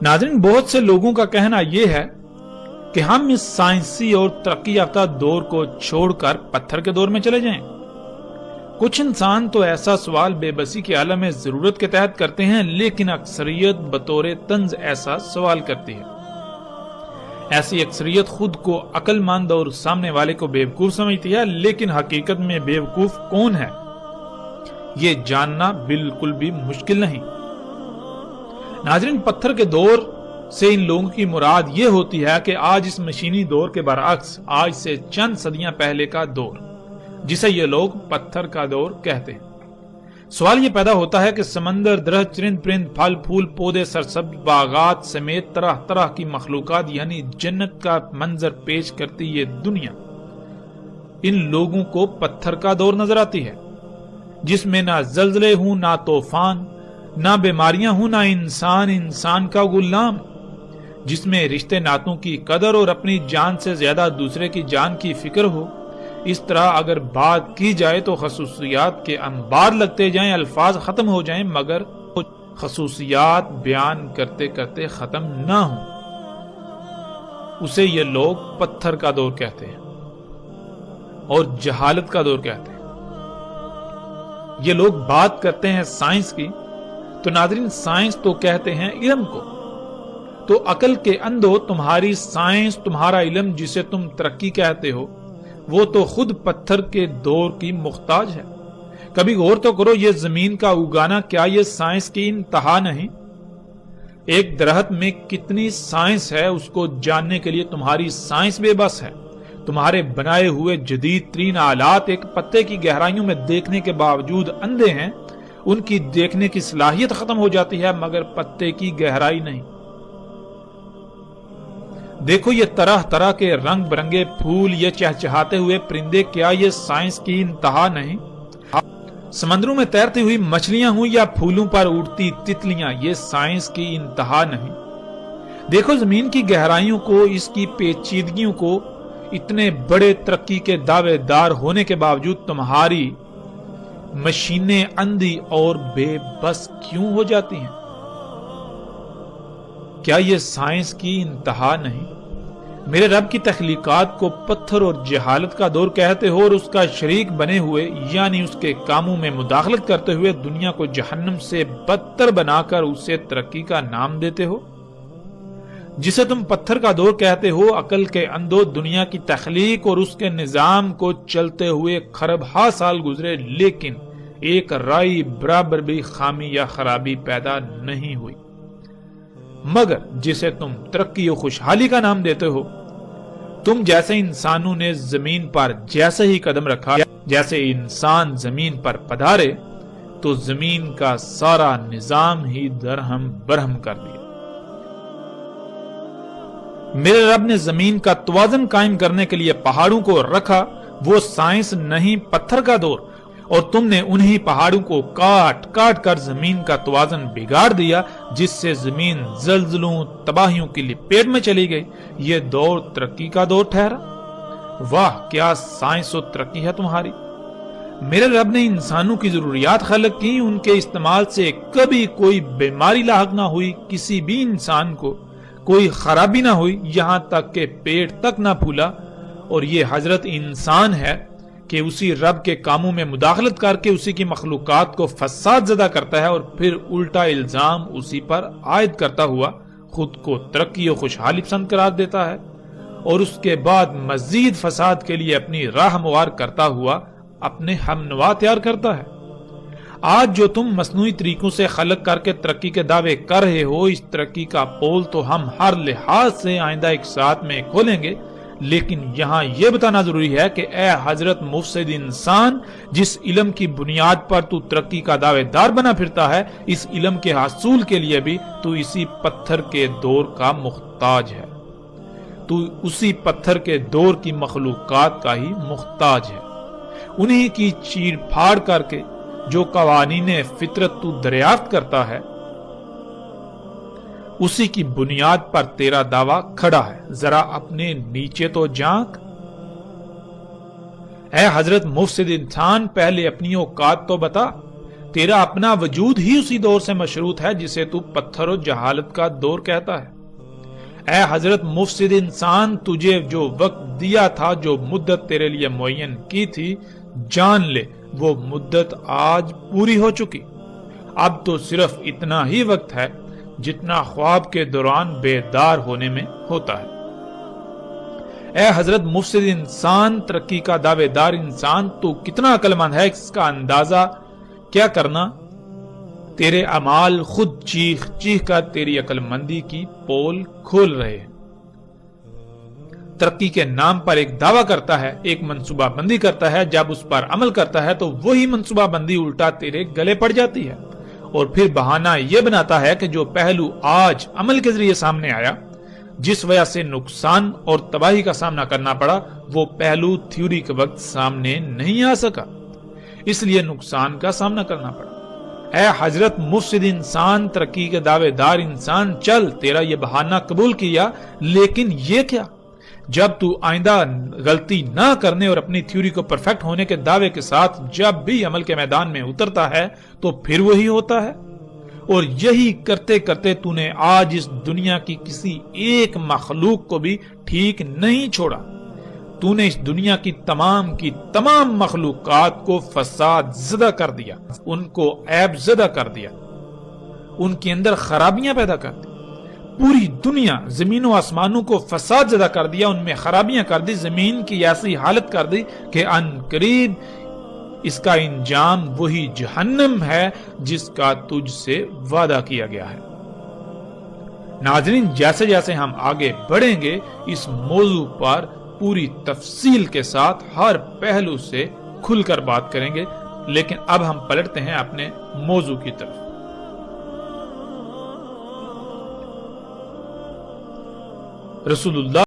नाज़रीन, बहुत से लोगों का कहना यह है कि हम इस साइंसी और तरक्की याफ्ता दौर को छोड़कर पत्थर के दौर में चले जाएं। कुछ इंसान तो ऐसा सवाल बेबसी के आलम में जरूरत के तहत करते हैं, लेकिन अक्सरियत बतौर तंज ऐसा सवाल करती है। ऐसी अक्सरियत खुद को अक्लमंद और सामने वाले को बेवकूफ समझती है, लेकिन हकीकत में बेवकूफ कौन है ये जानना बिल्कुल भी मुश्किल नहीं। नाज़रीन, पत्थर के दौर से इन लोगों की मुराद ये होती है कि आज इस मशीनी दौर के बरअक्स आज से चंद सदियां पहले का दौर, जिसे ये लोग पत्थर का दौर कहते हैं। सवाल ये पैदा होता है कि समंदर, दरख्त, चरिंद परिंद, फल फूल, पौधे, सरसब्ज बागात समेत तरह तरह की मखलूकात यानी जन्नत का मंजर पेश करती ये दुनिया इन लोगों को पत्थर का दौर नजर आती है, जिसमें ना जल्जले हूं, ना तूफान, ना बीमारियां हूं, ना इंसान का गुलाम, जिसमें रिश्ते नातों की कदर और अपनी जान से ज्यादा दूसरे की जान की फिक्र हो। इस तरह अगर बात की जाए तो खसूसियात के अंबार लगते जाएं, अल्फाज खत्म हो जाएं, मगर खसूसियात बयान करते करते खत्म ना हो। उसे ये लोग पत्थर का दौर कहते हैं और जहालत का दौर कहते हैं। ये लोग बात करते हैं साइंस की, तो नाज़रीन साइंस तो कहते हैं इल्म को। तो अकल के अंधो, तुम्हारी साइंस, तुम्हारा इल्म जिसे तुम तरक्की कहते हो, वो तो खुद पत्थर के दौर की मुख्ताज है। कभी गौर तो करो, ये जमीन का उगाना क्या ये साइंस की इंतहा नहीं? एक दरख्त में कितनी साइंस है उसको जानने के लिए तुम्हारी साइंस बेबस है। तुम्हारे बनाए हुए जदीद तरीन आलात एक पत्ते की गहराइयों में देखने के बावजूद अंधे हैं। उनकी देखने की सलाहियत खत्म हो जाती है, मगर पत्ते की गहराई नहीं। देखो ये तरह तरह के रंग बिरंगे फूल, ये चहचहाते हुए परिंदे, क्या ये साइंस की इंतहा नहीं? समंदरों में तैरती हुई मछलियां हुई या फूलों पर उड़ती तितलियां, ये साइंस की इंतहा नहीं? देखो जमीन की गहराइयों को, इसकी पेचीदगियों को, इतने बड़े तरक्की के दावेदार होने के बावजूद तुम्हारी मशीनें अंधी और बेबस क्यों हो जाती हैं? क्या ये साइंस की इंतहा नहीं? मेरे रब की तख्लीकात को पत्थर और जहालत का दौर कहते हो और उसका शरीक बने हुए यानी उसके कामों में मुदाखलत करते हुए दुनिया को जहन्नम से बदतर बनाकर उसे तरक्की का नाम देते हो। जिसे तुम पत्थर का दौर कहते हो, अकल के अंधो, दुनिया की तख्लीक और उसके निजाम को चलते हुए खरबहा साल गुजरे, लेकिन एक राई बराबर भी खामी या खराबी पैदा नहीं हुई। मगर जिसे तुम तरक्की और खुशहाली का नाम देते हो, तुम जैसे इंसानों ने जमीन पर जैसे ही कदम रखा, जैसे इंसान जमीन पर पधारे, तो जमीन का सारा निजाम ही दरहम बरहम कर दिया। मेरे रब ने जमीन का तवाज़ुन कायम करने के लिए पहाड़ों को रखा, वो साइंस नहीं पत्थर का दौर, और तुमने उन्हीं पहाड़ों को काट काट कर जमीन का तवाज़ुन बिगाड़ दिया, जिससे जमीन जल्जलों तबाहियों की लपेट में चली गई। ये दौर तरक्की का दौर ठहरा। वाह क्या साइंस और तरक्की है तुम्हारी। मेरे रब ने इंसानों की जरूरियात खलक की, उनके इस्तेमाल से कभी कोई बीमारी लाहक ना हुई, किसी भी इंसान को कोई खराबी ना हुई, यहां तक के पेट तक ना फूला। और ये हजरत इंसान है कि उसी रब के कामों में मुदाखलत करके उसी की मखलूकात को फसाद ज़दा करता है और फिर उल्टा इल्जाम उसी पर आयद करता हुआ खुद को तरक्की और खुशहाली पसंद करार देता है, और उसके बाद मजीद फसाद के लिए अपनी राह हमवार करता हुआ अपने हमनवा तैयार करता है। आज जो तुम मसनूई तरीकों से खलक करके तरक्की के दावे कर रहे हो, इस तरक्की का पोल तो हम हर लिहाज से आइंदा एक साथ में खोलेंगे, लेकिन यहाँ यह बताना जरूरी है कि ए हजरत मुफसिद इंसान, जिस इल्म की बुनियाद पर तू तरक्की का दावेदार बना फिरता है, इस इल्म के हासूल के लिए भी तू इसी पत्थर के दौर का मुख्ताज है। तू उसी पत्थर के दौर की मखलूकात का ही मुख्ताज है। उन्हीं की चीर फाड़ करके जो कवानीने फितरत तू दरियाफ्त करता है, उसी की बुनियाद पर तेरा दावा खड़ा है। जरा अपने नीचे तो झांक। ऐ हजरत मुफसिद इंसान, पहले अपनी औकात तो बता। تیرا اپنا وجود ہی اسی دور سے مشروط ہے جسے تو پتھر و جہالت کا دور کہتا ہے۔ اے حضرت مفسد انسان، تجھے جو وقت دیا تھا، جو مدت تیرے لیے معین کی تھی، جان لے وہ مدت آج پوری ہو چکی۔ اب تو صرف اتنا ہی وقت ہے جتنا خواب کے دوران بیدار ہونے میں ہوتا ہے۔ اے حضرت مفسد انسان، ترقی کا دعوے دار انسان، تو کتنا عقل مند ہے اس کا اندازہ کیا کرنا؟ تیرے اعمال خود چیخ چیخ کر تیری عقل مندی کی پول کھول رہے ہیں۔ ترقی کے نام پر ایک دعویٰ کرتا ہے، ایک منصوبہ بندی کرتا ہے، جب اس پر عمل کرتا ہے تو وہی منصوبہ بندی الٹا تیرے گلے پڑ جاتی ہے، اور پھر بہانہ یہ بناتا ہے کہ جو پہلو آج عمل کے ذریعے سامنے آیا، جس وجہ سے نقصان اور تباہی کا سامنا کرنا پڑا، وہ پہلو تھیوری کے وقت سامنے نہیں آ سکا، اس لیے نقصان کا سامنا کرنا پڑا۔ اے حضرت مفسد انسان، ترقی کے دعوے دار انسان، چل، تیرا یہ بہانہ قبول کیا، لیکن یہ کیا؟ جب تو آئندہ غلطی نہ کرنے اور اپنی تھیوری کو پرفیکٹ ہونے کے دعوے کے ساتھ جب بھی عمل کے میدان میں اترتا ہے تو پھر وہی ہوتا ہے، اور یہی کرتے کرتے تو نے آج اس دنیا کی کسی ایک مخلوق کو بھی ٹھیک نہیں چھوڑا۔ تو نے اس دنیا کی تمام مخلوقات کو فساد زدہ کر دیا، ان کو عیب زدہ کر دیا، ان کے اندر خرابیاں پیدا کر دی۔ پوری دنیا، زمین و آسمانوں کو فساد زدہ کر دیا، ان میں خرابیاں کر دی، زمین کی ایسی حالت کر دی کہ ان قریب اس کا انجام وہی جہنم ہے جس کا تجھ سے وعدہ کیا گیا ہے۔ ناظرین، جیسے جیسے ہم آگے بڑھیں گے اس موضوع پر پوری تفصیل کے ساتھ ہر پہلو سے کھل کر بات کریں گے، لیکن اب ہم پلٹتے ہیں اپنے موضوع کی طرف۔ رسول اللہ